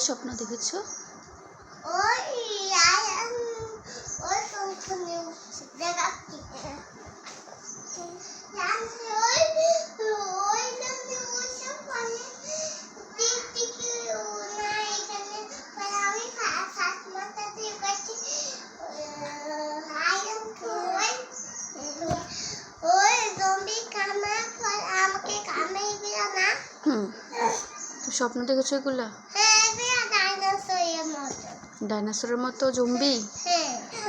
স্বপ্ন দেখেছো? ওই ওই কোনখানে দেখাচ্ছি হুম, তো স্বপ্ন দেখেছো এগুলা? ডাইনোসরের মতো জম্বি?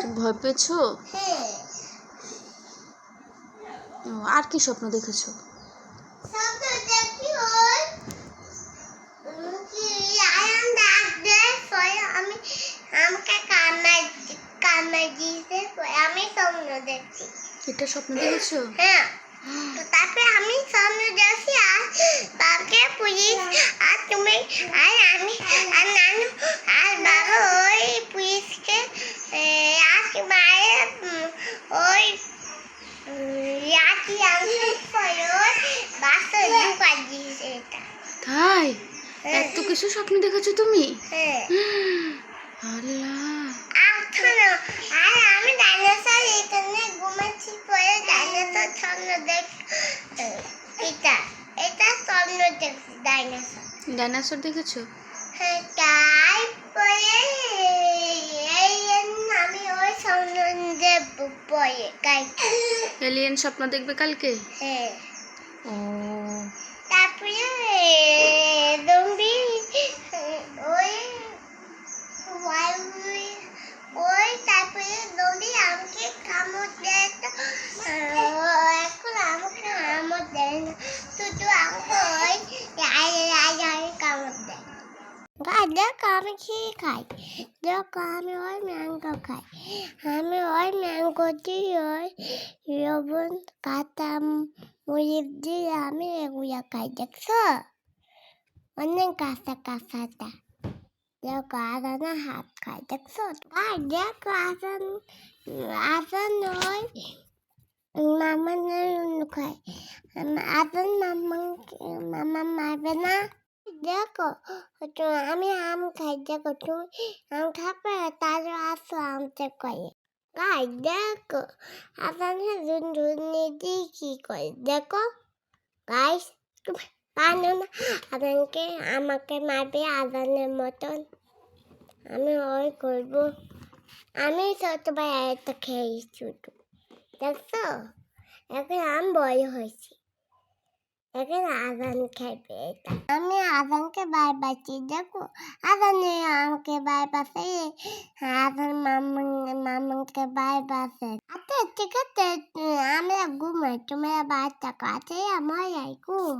তুমি ভয় পেয়েছো? আর কি স্বপ্ন দেখেছো? এটা স্বপ্ন দেখেছো? হ্যাঁ, তারপরে আমি স্বপ্ন দেখছি আর বাবাকে পুলিশ আর তুমি আর আমি আর নানু আর বাবা ওই পুলিশকে আর মারে ওই লাঠি আনসার করে বাসে ঢুকাই দিয়েছে এটা। তাই? এত কিছু স্বপ্ন দেখেছো তুমি? হ্যাঁ। আল্লাহ, আর আমি ডাইনোসর এখানে ঘুমাচ্ছি পরে ডাইনোসর স্বপ্ন দেখ এটা এটা স্বপ্ন দেখছি ডাইনোসর। ডাইনোসর দেখেছো? হ্যাঁ, তারপরে আমি ওই স্বপ্ন দেখবো পরে কালকে। এলিয়েন স্বপ্ন দেখবে কালকে? হ্যাঁ। ও, তারপরে জম্বি ওই ওই তারপরে জম্বি আমাকে কামড় দেয় তো এখন আমাকে কামড় দেয় না, শুধু আমাকে ওই কামড় দেয়। দেখো আমি কি খাই, দেখো আমি ওই ম্যাঙ্গো খাই, আমি ওই ম্যাঙ্গো দিয়ে ওই লবণ কাঁচা মরিচ দিয়ে আমি এগুলো খাই, দেখছো অনেক কাঁচা কাঁচাটা। দেখো আদানা হাত খাই, দেখছো আর দেখো আদান ওই মামা খাই, আদান মামা মারবে না। দেখো আমি আম খাই, দেখো তুমি আম খাবে তাহলে আসো আমতে করে খাই। দেখো আদানে ঝুনঝুনি দিয়ে কি করে, দেখো গাইস তুমি পানো না আদানকে, আমাকে মারবে আদানের মতন, আমি ওই করবো। আমি ছোটবেলা এত খেয়েছি শুধু, দেখছো এখন আমি বড় হয়েছি, এখন আদান খাইবে এটা। আমি আদানকে বাই পাচ্ছি, দেখো আদানে আমাকে বাই পাচ্ছে, আদান মামুনকে বাই পাচ্ছে। আচ্ছা ঠিক আছে আমরা ঘুমাই, তোমরা বাচ্চা কাছে আমার ঘুম।